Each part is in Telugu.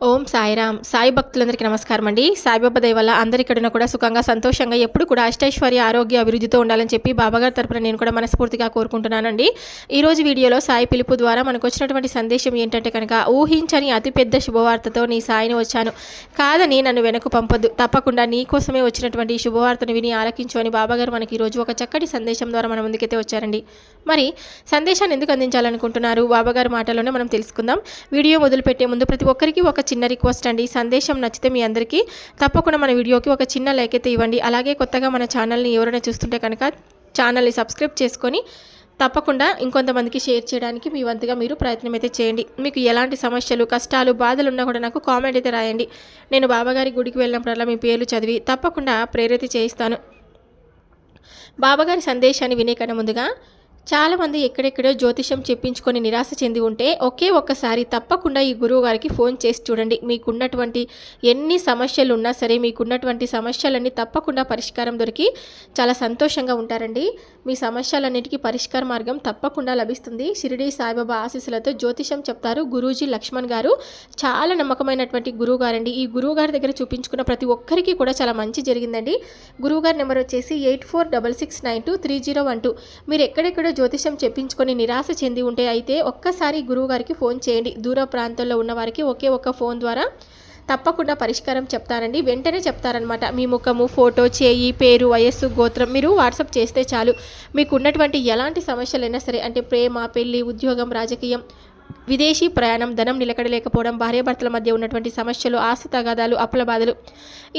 ఓం సాయిరామ్. సాయి భక్తులందరికీ నమస్కారం అండి. సాయిబాబా దయ వల్ల అందరికడన కూడా సుఖంగా సంతోషంగా ఎప్పుడు కూడా అష్టైశ్వర్య ఆరోగ్య అభివృద్ధితో ఉండాలని చెప్పి బాబాగారి తరపున నేను కూడా మనస్ఫూర్తిగా కోరుకుంటున్నానండి. ఈరోజు వీడియోలో సాయి పిలుపు ద్వారా మనకు వచ్చినటువంటి సందేశం ఏంటంటే కనుక, ఊహించని అతిపెద్ద శుభవార్తతో నీ సాయిని వచ్చాను, కాదని నన్ను వెనక్కు పంపొద్దు, తప్పకుండా నీ కోసమే వచ్చినటువంటి శుభవార్తను విని ఆలకించు అని బాబాగారు మనకి ఈరోజు ఒక చక్కటి సందేశం ద్వారా మన ముందుకైతే వచ్చారండి. మరి సందేశాన్ని ఎందుకు అందించాలనుకుంటున్నారు బాబాగారి మాటల్లోనే మనం తెలుసుకుందాం. వీడియో మొదలుపెట్టే ముందు ప్రతి ఒక్కరికి ఒక చిన్న రిక్వెస్ట్ అండి. సందేశం నచ్చితే మీ అందరికీ తప్పకుండా మన వీడియోకి ఒక చిన్న లైక్ అయితే ఇవ్వండి. అలాగే కొత్తగా మన ఛానల్ని ఎవరైనా చూస్తుంటే కనుక ఛానల్ని సబ్స్క్రైబ్ చేసుకొని తప్పకుండా ఇంకొంతమందికి షేర్ చేయడానికి మీ వంతుగా మీరు ప్రయత్నం అయితే చేయండి. మీకు ఎలాంటి సమస్యలు, కష్టాలు, బాధలు ఉన్నా కూడా నాకు కామెంట్ అయితే రాయండి. నేను బాబాగారి గుడికి వెళ్ళినప్పుడల్లా మీ పేర్లు చదివి తప్పకుండా ప్రేరిత చేయిస్తాను. బాబాగారి సందేశాన్ని వినే కన్నా ముందుగా, చాలామంది ఎక్కడెక్కడో జ్యోతిషం చెప్పించుకొని నిరాశ చెంది ఉంటే ఒకే ఒక్కసారి తప్పకుండా ఈ గురువు గారికి ఫోన్ చేసి చూడండి. మీకున్నటువంటి ఎన్ని సమస్యలు ఉన్నా సరే మీకున్నటువంటి సమస్యలన్నీ తప్పకుండా పరిష్కారం దొరికి చాలా సంతోషంగా ఉంటారండి. మీ సమస్యలన్నిటికీ పరిష్కార మార్గం తప్పకుండా లభిస్తుంది. షిరిడి సాయిబాబా ఆశీస్సులతో జ్యోతిషం చెప్తారు గురూజీ లక్ష్మణ్ గారు. చాలా నమ్మకమైనటువంటి గురువు గారండి. ఈ గురువు గారి దగ్గర చూపించుకున్న ప్రతి ఒక్కరికి కూడా చాలా మంచి జరిగిందండి. గురువుగారి నెంబర్ వచ్చేసి 8466923012. మీరు ఎక్కడెక్కడో జ్యోతిషం చెప్పించుకొని నిరాశ చెంది ఉంటే అయితే ఒక్కసారి గురువుగారికి ఫోన్ చేయండి. దూర ప్రాంతంలో ఉన్న వారికి ఒకే ఒక్క ఫోన్ ద్వారా తప్పకుండా పరిష్కారం చెప్తారండి. వెంటనే చెప్తారనమాట. మీ ముఖము, ఫోటో, చేయి, పేరు, వయస్సు, గోత్రం మీరు వాట్సాప్ చేస్తే చాలు. మీకు ఉన్నటువంటి ఎలాంటి సమస్యలైనా సరే, అంటే ప్రేమ, పెళ్లి, ఉద్యోగం, రాజకీయం, విదేశీ ప్రయాణం, ధనం నిలకడలేకపోవడం, భార్యాభర్తల మధ్య ఉన్నటువంటి సమస్యలు, ఆస్తి తగాదాలు, అప్పుల బాధలు,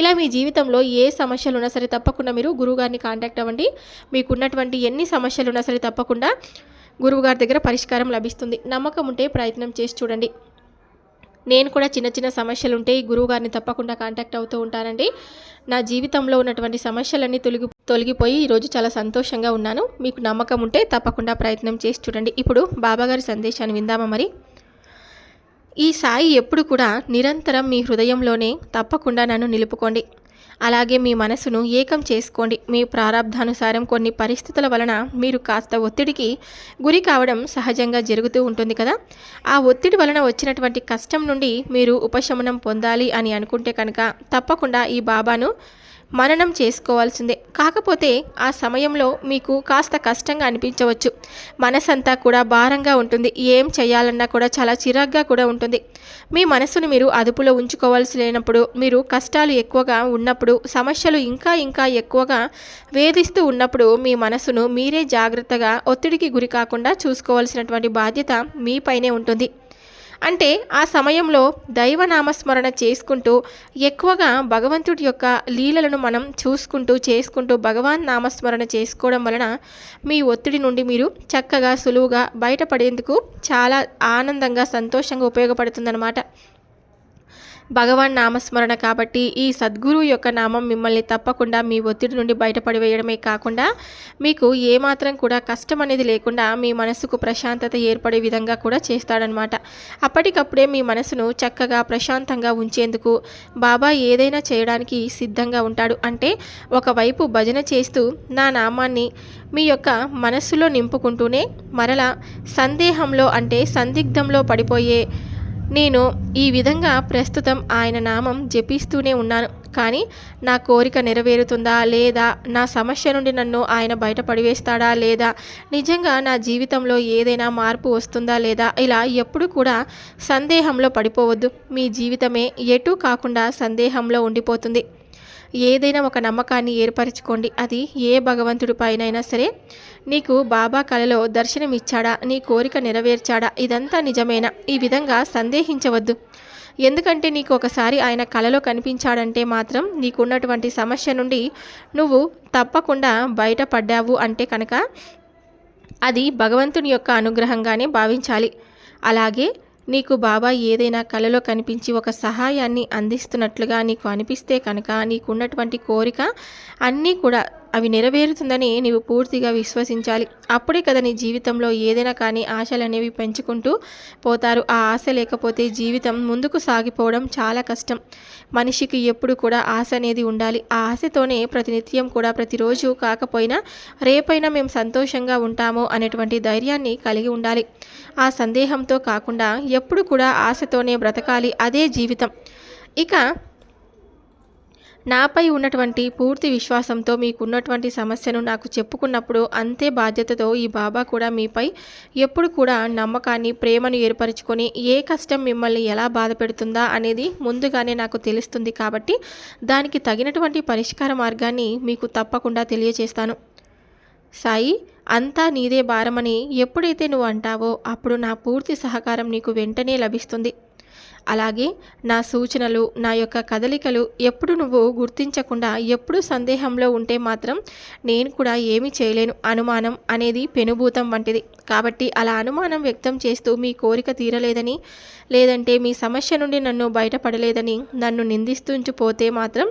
ఇలా మీ జీవితంలో ఏ సమస్యలు ఉన్నా సరే తప్పకుండా మీరు గురువుగారిని కాంటాక్ట్ అవ్వండి. మీకున్నటువంటి ఎన్ని సమస్యలు ఉన్నా సరే తప్పకుండా గురువుగారి దగ్గర పరిష్కారం లభిస్తుంది. నమ్మకం ఉంటే ప్రయత్నం చేసి చూడండి. నేను కూడా చిన్న చిన్న సమస్యలు ఉంటే ఈ గురువుగారిని తప్పకుండా కాంటాక్ట్ అవుతూ ఉంటానండి. నా జీవితంలో ఉన్నటువంటి సమస్యలన్నీ తొలగిపోయి ఈరోజు చాలా సంతోషంగా ఉన్నాను. మీకు నమ్మకం ఉంటే తప్పకుండా ప్రయత్నం చేసి చూడండి. ఇప్పుడు బాబాగారి సందేశాన్ని విందామా మరి. ఈ సాయి ఎప్పుడు కూడా నిరంతరం మీ హృదయంలోనే తప్పకుండా నన్ను నిలుపుకోండి. అలాగే మీ మనసును ఏకం చేసుకోండి. మీ ప్రారంధానుసారం కొన్ని పరిస్థితుల వలన మీరు కాస్త ఒత్తిడికి గురి కావడం సహజంగా జరుగుతూ ఉంటుంది కదా. ఆ ఒత్తిడి వలన వచ్చినటువంటి కష్టం నుండి మీరు ఉపశమనం పొందాలి అని అనుకుంటే కనుక తప్పకుండా ఈ బాబాను మననం చేసుకోవాల్సిందే. కాకపోతే ఆ సమయంలో మీకు కాస్త కష్టంగా అనిపించవచ్చు. మనసంతా కూడా భారంగా ఉంటుంది. ఏం చేయాలన్నా కూడా చాలా చిరాగ్గా కూడా ఉంటుంది. మీ మనసును మీరు అదుపులో ఉంచుకోవాల్సి లేనప్పుడు, మీరు కష్టాలు ఎక్కువగా ఉన్నప్పుడు, సమస్యలు ఇంకా ఎక్కువగా వేధిస్తూ ఉన్నప్పుడు మీ మనసును మీరే జాగ్రత్తగా ఒత్తిడికి గురి కాకుండా చూసుకోవాల్సినటువంటి బాధ్యత మీపైనే ఉంటుంది. అంటే ఆ సమయంలో దైవనామస్మరణ చేసుకుంటూ ఎక్కువగా భగవంతుడి యొక్క లీలలను మనం చేసుకుంటూ భగవాన్ నామస్మరణ చేసుకోవడం వలన మీ ఒత్తిడి నుండి మీరు చక్కగా సులువుగా బయటపడేందుకు చాలా ఆనందంగా సంతోషంగా ఉపయోగపడుతుందన్నమాట. భగవాన్ నామస్మరణ కాబట్టి ఈ సద్గురు యొక్క నామం మిమ్మల్ని తప్పకుండా మీ ఒత్తిడి నుండి బయటపడివేయడమే కాకుండా మీకు ఏమాత్రం కూడా కష్టం అనేది లేకుండా మీ మనసుకు ప్రశాంతత ఏర్పడే విధంగా కూడా చేస్తాడనమాట. అప్పటికప్పుడే మీ మనసును చక్కగా ప్రశాంతంగా ఉంచేందుకు బాబా ఏదైనా చేయడానికి సిద్ధంగా ఉంటాడు. అంటే ఒకవైపు భజన చేస్తూ నా నామాన్ని మీ యొక్క మనస్సులో నింపుకుంటూనే మరలా సందేహంలో, అంటే సందిగ్ధంలో పడిపోయే నేను ఈ విధంగా ప్రస్తుతం ఆయన నామం జపిస్తూనే ఉన్నాను, కానీ నా కోరిక నెరవేరుతుందా లేదా, నా సమస్య నుండి నన్ను ఆయన బయటపడివేస్తాడా లేదా, నిజంగా నా జీవితంలో ఏదైనా మార్పు వస్తుందా లేదా, ఇలా ఎప్పుడు కూడా సందేహంలో పడిపోవద్దు. మీ జీవితమే ఎటూ కాకుండా సందేహంలో ఉండిపోతుంది. ఏదైనా ఒక నమ్మకాన్ని ఏర్పరచుకోండి. అది ఏ భగవంతుడి పైనైనా సరే, నీకు బాబా కలలో దర్శనమిచ్చాడా, నీ కోరిక నెరవేర్చాడా, ఇదంతా నిజమేనా, ఈ విధంగా సందేహించవద్దు. ఎందుకంటే నీకు ఒకసారి ఆయన కలలో కనిపించాడంటే మాత్రం నీకున్నటువంటి సమస్య నుండి నువ్వు తప్పకుండా బయటపడ్డావు అంటే కనుక అది భగవంతుని యొక్క అనుగ్రహంగానే భావించాలి. అలాగే నీకు బాబా ఏదైనా కలలో కనిపించి ఒక సహాయాన్ని అందిస్తున్నట్లుగా నీకు అనిపిస్తే కనుక నీకున్నటువంటి కోరిక అన్నీ కూడా, అవి నెరవేరుతుందని నీవు పూర్తిగా విశ్వసించాలి. అప్పుడే కదా నీ జీవితంలో ఏదైనా కానీ ఆశలు అనేవి పెంచుకుంటూ పోతారు. ఆ ఆశ లేకపోతే జీవితం ముందుకు సాగిపోవడం చాలా కష్టం. మనిషికి ఎప్పుడు కూడా ఆశ అనేది ఉండాలి. ఆ ఆశతోనే ప్రతినిత్యం కూడా ప్రతిరోజు కాకపోయినా రేపైనా మేము సంతోషంగా ఉంటాము అనేటువంటి ధైర్యాన్ని కలిగి ఉండాలి. ఆ సందేహంతో కాకుండా ఎప్పుడు కూడా ఆశతోనే బ్రతకాలి. అదే జీవితం. ఇక నాపై ఉన్నటువంటి పూర్తి విశ్వాసంతో మీకున్నటువంటి సమస్యను నాకు చెప్పుకున్నప్పుడు అంతే బాధ్యతతో ఈ బాబా కూడా మీపై ఎప్పుడు కూడా నమ్మకాన్ని, ప్రేమను ఏర్పరచుకొని ఏ కష్టం మిమ్మల్ని ఎలా బాధ పెడుతుందా అనేది ముందుగానే నాకు తెలుస్తుంది. కాబట్టి దానికి తగినటువంటి పరిష్కార మార్గాన్ని మీకు తప్పకుండా తెలియచేస్తాను. సాయి, అంతా నీదే భారమని ఎప్పుడైతే నువ్వు అంటావో అప్పుడు నా పూర్తి సహకారం నీకు వెంటనే లభిస్తుంది. అలాగే నా సూచనలు, నా యొక్క కదలికలు ఎప్పుడు నువ్వు గుర్తించకుండా ఎప్పుడు సందేహంలో ఉంటే మాత్రం నేను కూడా ఏమీ చేయలేను. అనుమానం అనేది పెనుభూతం వంటిది. కాబట్టి అలా అనుమానం వ్యక్తం చేస్తూ మీ కోరిక తీరలేదని, లేదంటే మీ సమస్య నుండి నన్ను బయటపడలేదని నన్ను నిందిస్తుంచిపోతే మాత్రం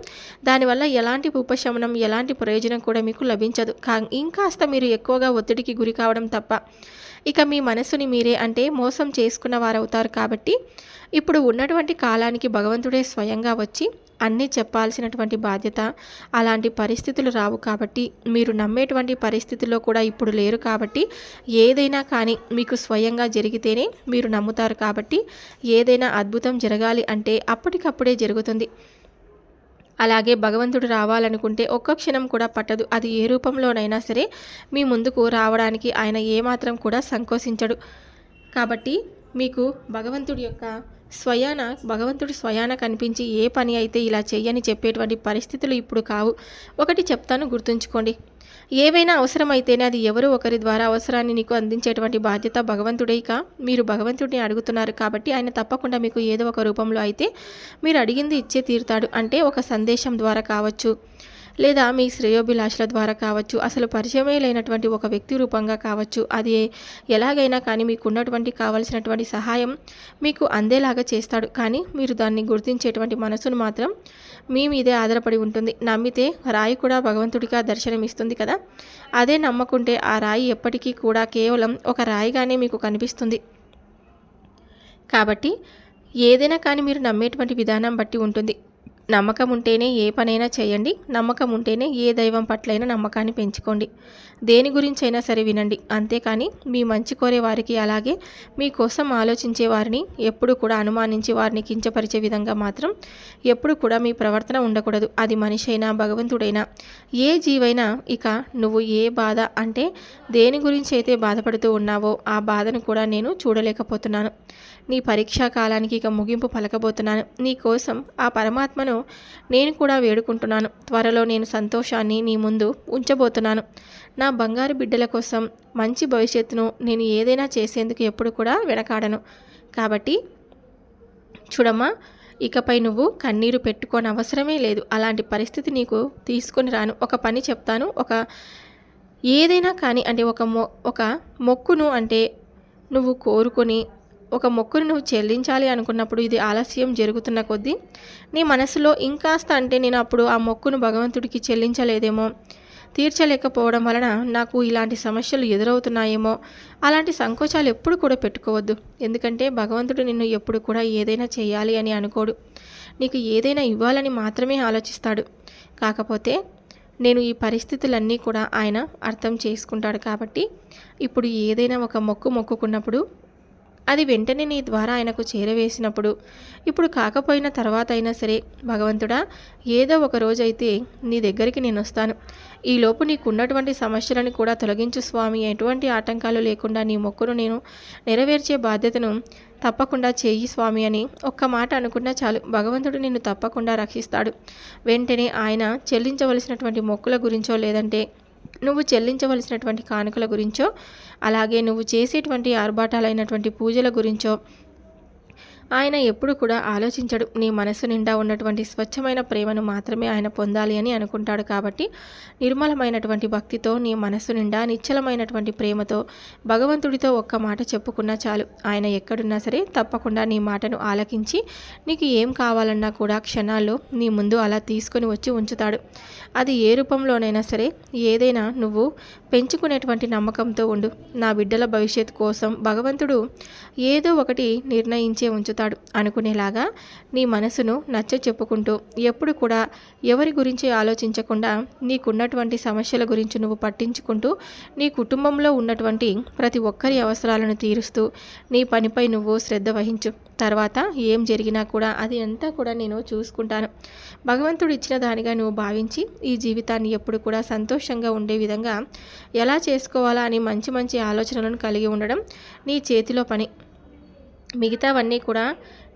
దానివల్ల ఎలాంటి ఉపశమనం, ఎలాంటి ప్రయోజనం కూడా మీకు లభించదు. ఇంకాస్త మీరు ఎక్కువగా ఒత్తిడికి గురి కావడం తప్ప. ఇక మీ మనసుని మీరే అంటే మోసం చేసుకున్న వారవుతారు. కాబట్టి ఇప్పుడు ఉన్నటువంటి కాలానికి భగవంతుడే స్వయంగా వచ్చి అన్నీ చెప్పాల్సినటువంటి బాధ్యత. అలాంటి పరిస్థితులు రావు. కాబట్టి మీరు నమ్మేటువంటి పరిస్థితుల్లో కూడా ఇప్పుడు లేరు. కాబట్టి ఏదైనా కానీ మీకు స్వయంగా జరిగితేనే మీరు నమ్ముతారు. కాబట్టి ఏదైనా అద్భుతం జరగాలి అంటే అప్పటికప్పుడే జరుగుతుంది. అలాగే భగవంతుడు రావాలనుకుంటే ఒక్క క్షణం కూడా పట్టదు. అది ఏ రూపంలోనైనా సరే మీ ముందుకు రావడానికి ఆయన ఏమాత్రం కూడా సంకోచించడు. కాబట్టి మీకు భగవంతుడు స్వయాన కనిపించి ఏ పని అయితే ఇలా చెయ్యని చెప్పేటువంటి పరిస్థితులు ఇప్పుడు కావు. ఒకటి చెప్తాను, గుర్తుంచుకోండి. ఏవైనా అవసరమైతేనే అది ఎవరో ఒకరి ద్వారా అవసరాన్ని నీకు అందించేటువంటి బాధ్యత భగవంతుడే. ఇక మీరు భగవంతుడిని అడుగుతున్నారు కాబట్టి ఆయన తప్పకుండా మీకు ఏదో ఒక రూపంలో అయితే మీరు అడిగింది ఇచ్చే తీరుతాడు. అంటే ఒక సందేశం ద్వారా కావచ్చు, లేదా మీ శ్రేయోభిలాషల ద్వారా కావచ్చు, అసలు పరిచయమే లేనటువంటి ఒక వ్యక్తి రూపంగా కావచ్చు. అది ఎలాగైనా కానీ మీకు ఉన్నటువంటి కావలసినటువంటి సహాయం మీకు అందేలాగా చేస్తాడు. కానీ మీరు దాన్ని గుర్తించేటువంటి మనసును మాత్రం మీ మీదే ఆధారపడి ఉంటుంది. నమ్మితే రాయి కూడా భగవంతుడిగా దర్శనమిస్తుంది కదా. అదే నమ్మకుంటే ఆ రాయి ఎప్పటికీ కూడా కేవలం ఒక రాయిగానే మీకు కనిపిస్తుంది. కాబట్టి ఏదైనా కానీ మీరు నమ్మేటువంటి విధానం బట్టి ఉంటుంది. నమ్మకం ఉంటేనే ఏ పనైనా చేయండి. నమ్మకం ఉంటేనే ఏ దైవం పట్లైనా నమ్మకాన్ని పెంచుకోండి. దేని గురించైనా సరే వినండి. అంతేకాని మీ మంచి కోరే వారికి, అలాగే మీకోసం ఆలోచించే వారిని ఎప్పుడు కూడా అనుమానించి వారిని కించపరిచే విధంగా మాత్రం ఎప్పుడు కూడా మీ ప్రవర్తన ఉండకూడదు. అది మనిషి అయినా, భగవంతుడైనా, ఏ జీవైనా. ఇక నువ్వు ఏ బాధ అంటే దేని గురించి అయితే బాధపడుతూ ఉన్నావో ఆ బాధను కూడా నేను చూడలేకపోతున్నాను. నీ పరీక్షా కాలానికి ఇక ముగింపు పలకబోతున్నాను. నీ కోసం ఆ పరమాత్మను నేను కూడా వేడుకుంటున్నాను. త్వరలో నేను సంతోషాన్ని నీ ముందు ఉంచబోతున్నాను. నా బంగారు బిడ్డల కోసం మంచి భవిష్యత్తును నేను ఏదైనా చేసేందుకు ఎప్పుడు కూడా వెనకాడను. కాబట్టి చూడమ్మా, ఇకపై నువ్వు కన్నీరు పెట్టుకోని అవసరమే లేదు. అలాంటి పరిస్థితి నీకు తీసుకొని రాను. ఒక పని చెప్తాను. ఏదైనా కానీ అంటే ఒక మొక్కును అంటే నువ్వు కోరుకొని ఒక మొక్కును నువ్వు చెల్లించాలి అనుకున్నప్పుడు ఇది ఆలస్యం జరుగుతున్న కొద్దీ నీ మనసులో ఇంకాస్త అంటే నేను అప్పుడు ఆ మొక్కును భగవంతుడికి చెల్లించలేదేమో, తీర్చలేకపోవడం వలన నాకు ఇలాంటి సమస్యలు ఎదురవుతున్నాయేమో, అలాంటి సంకోచాలు ఎప్పుడు కూడా పెట్టుకోవద్దు. ఎందుకంటే భగవంతుడు నిన్ను ఎప్పుడు కూడా ఏదైనా చేయాలి అని అనుకోడు. నీకు ఏదైనా ఇవ్వాలని మాత్రమే ఆలోచిస్తాడు. కాకపోతే నేను ఈ పరిస్థితులన్నీ కూడా ఆయన అర్థం చేసుకుంటాడు. కాబట్టి ఇప్పుడు ఏదైనా ఒక మొక్కుకున్నప్పుడు అది వెంటనే నీ ద్వారా ఆయనకు చేరవేసినప్పుడు, ఇప్పుడు కాకపోయిన తర్వాత అయినా సరే, భగవంతుడా ఏదో ఒక రోజైతే నీ దగ్గరికి నేను వస్తాను. ఈలోపు నీకున్నటువంటి సమస్యలను కూడా తొలగించు స్వామి. ఎటువంటి ఆటంకాలు లేకుండా నీ మొక్కును నేను నెరవేర్చే బాధ్యతను తప్పకుండా చేయి స్వామి అని ఒక్క మాట అనుకున్నా చాలు. భగవంతుడు నిన్ను తప్పకుండా రక్షిస్తాడు. వెంటనే ఆయన చెల్లించవలసినటువంటి మొక్కుల గురించో, లేదంటే నువ్వు చెల్లించవలసినటువంటి కానుకల గురించో, అలాగే నువ్వు చేసేటువంటి ఆర్భాటాలైనటువంటి పూజల గురించో, ఆయన ఎప్పుడు కూడా ఆలోచించడు. నీ మనసు నిండా ఉన్నటువంటి స్వచ్ఛమైన ప్రేమను మాత్రమే ఆయన పొందాలి అని అనుకుంటాడు. కాబట్టి నిర్మలమైనటువంటి భక్తితో నీ మనసు నిండా నిశ్చలమైనటువంటి ప్రేమతో భగవంతుడితో ఒక్క మాట చెప్పుకున్నా చాలు. ఆయన ఎక్కడున్నా సరే తప్పకుండా నీ మాటను ఆలకించి నీకు ఏం కావాలన్నా కూడా క్షణాల్లో నీ ముందు అలా తీసుకొని వచ్చి ఉంచుతాడు. అది ఏ రూపంలోనైనా సరే, ఏదైనా నువ్వు పెంచుకునేటువంటి నమ్మకంతో ఉండు. నా బిడ్డల భవిష్యత్తు కోసం భగవంతుడు ఏదో ఒకటి నిర్ణయించే ఉంచుతాడు అనుకునేలాగా నీ మనసును నచ్చ చెప్పుకుంటూ ఎప్పుడు కూడా ఎవరి గురించి ఆలోచించకుండా నీకున్నటువంటి సమస్యల గురించి నువ్వు పట్టించుకుంటూ నీ కుటుంబంలో ఉన్నటువంటి ప్రతి ఒక్కరి అవసరాలను తీరుస్తూ నీ పనిపై నువ్వు శ్రద్ధ వహించు. తర్వాత ఏం జరిగినా కూడా అది అంతా కూడా నేను చూసుకుంటాను. భగవంతుడు ఇచ్చిన దానిగా నువ్వు భావించి ఈ జీవితాన్ని ఎప్పుడు కూడా సంతోషంగా ఉండే విధంగా ఎలా చేసుకోవాలా అని మంచి మంచి ఆలోచనలను కలిగి ఉండడం నీ చేతిలో పని. మిగతావన్నీ కూడా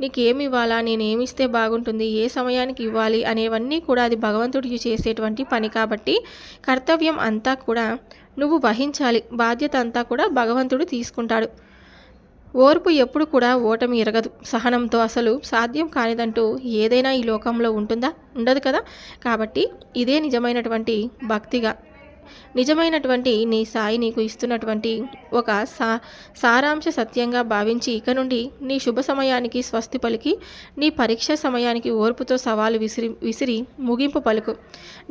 నీకు ఏమి ఇవ్వాలా, నేను ఏమిస్తే బాగుంటుంది, ఏ సమయానికి ఇవ్వాలి అనేవన్నీ కూడా అది భగవంతుడికి చేసేటువంటి పని. కాబట్టి కర్తవ్యం అంతా కూడా నువ్వు వహించాలి. బాధ్యత అంతా కూడా భగవంతుడు తీసుకుంటాడు. ఓర్పు ఎప్పుడు కూడా ఓటమి ఎరగదు. సహనంతో అసలు సాధ్యం కానిదంటూ ఏదైనా ఈ లోకంలో ఉంటుందా? ఉండదు కదా. కాబట్టి ఇదే నిజమైనటువంటి భక్తిగా, నిజమైనటువంటి నీ సాయి నీకు ఇస్తున్నటువంటి ఒక సారాంశ సత్యంగా భావించి ఇక నుండి నీ శుభ సమయానికి స్వస్తి పలికి నీ పరీక్ష సమయానికి ఓర్పుతో సవాలు విసిరి ముగింపు పలుకు.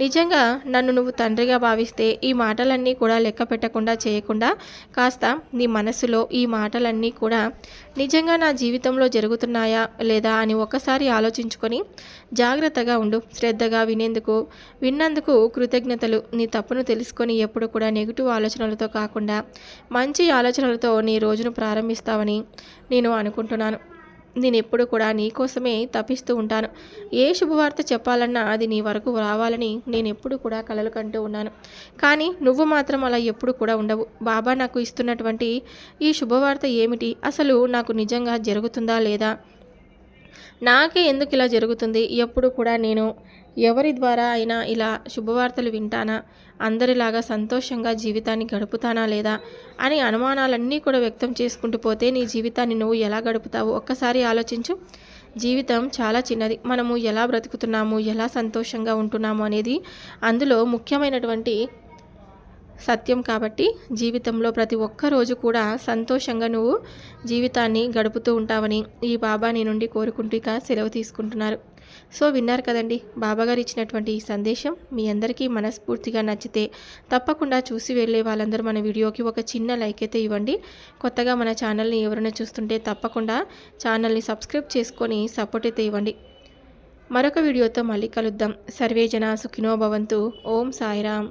నిజంగా నన్ను నువ్వు తండ్రిగా భావిస్తే ఈ మాటలన్నీ కూడా లెక్క పెట్టకుండా చేయకుండా కాస్త నీ మనసులో ఈ మాటలన్నీ కూడా నిజంగా నా జీవితంలో జరుగుతున్నాయా లేదా అని ఒక్కసారి ఆలోచించుకొని జాగ్రత్తగా ఉండు. శ్రద్ధగా విన్నందుకు కృతజ్ఞతలు. నీ తప్పును తెలుసుకొని ఎప్పుడు కూడా నెగిటివ్ ఆలోచనలతో కాకుండా మంచి ఆలోచనలతో నీ రోజును ప్రారంభిస్తావని నేను అనుకుంటున్నాను. నేను ఎప్పుడు కూడా నీ కోసమే తపిస్తూ ఉంటాను. ఏ శుభవార్త చెప్పాలన్నా అది నీ వరకు రావాలని నేను ఎప్పుడు కూడా కలలు కంటూ ఉన్నాను. కానీ నువ్వు మాత్రం అలా ఎప్పుడు కూడా ఉండవు. బాబా నాకు ఇస్తున్నటువంటి ఈ శుభవార్త ఏమిటి? అసలు నాకు నిజంగా జరుగుతుందా లేదా? నాకే ఎందుకు ఇలా జరుగుతుంది? ఎప్పుడు కూడా నేను ఎవరి ద్వారా అయినా ఇలా శుభవార్తలు వింటానా? అందరిలాగా సంతోషంగా జీవితాన్ని గడుపుతానా లేదా అని అనుమానాలన్నీ కూడా వ్యక్తం చేసుకుంటూ పోతే నీ జీవితాన్ని నువ్వు ఎలా గడుపుతావు? ఒక్కసారి ఆలోచించు. జీవితం చాలా చిన్నది. మనము ఎలా బ్రతుకుతున్నాము, ఎలా సంతోషంగా ఉంటున్నాము అనేది అందులో ముఖ్యమైనటువంటి సత్యం. కాబట్టి జీవితంలో ప్రతి ఒక్క రోజు కూడా సంతోషంగా నువ్వు జీవితాన్ని గడుపుతూ ఉంటావని ఈ బాబా నీ నుండి కోరుకుంటూ ఇక సెలవు తీసుకుంటున్నారు. సో విన్నారు కదండి, బాబాగారు ఇచ్చినటువంటి ఈ సందేశం మీ అందరికీ మనస్ఫూర్తిగా నచ్చితే తప్పకుండా చూసి వెళ్ళే వాళ్ళందరూ మన వీడియోకి ఒక చిన్న లైక్ అయితే ఇవ్వండి. కొత్తగా మన ఛానల్ని ఎవరైనా చూస్తుంటే తప్పకుండా ఛానల్ని సబ్స్క్రైబ్ చేసుకొని సపోర్ట్ అయితే ఇవ్వండి. మరొక వీడియోతో మళ్ళీ కలుద్దాం. సర్వే జన సుఖినో భవంతు. ఓం సాయిరామ్.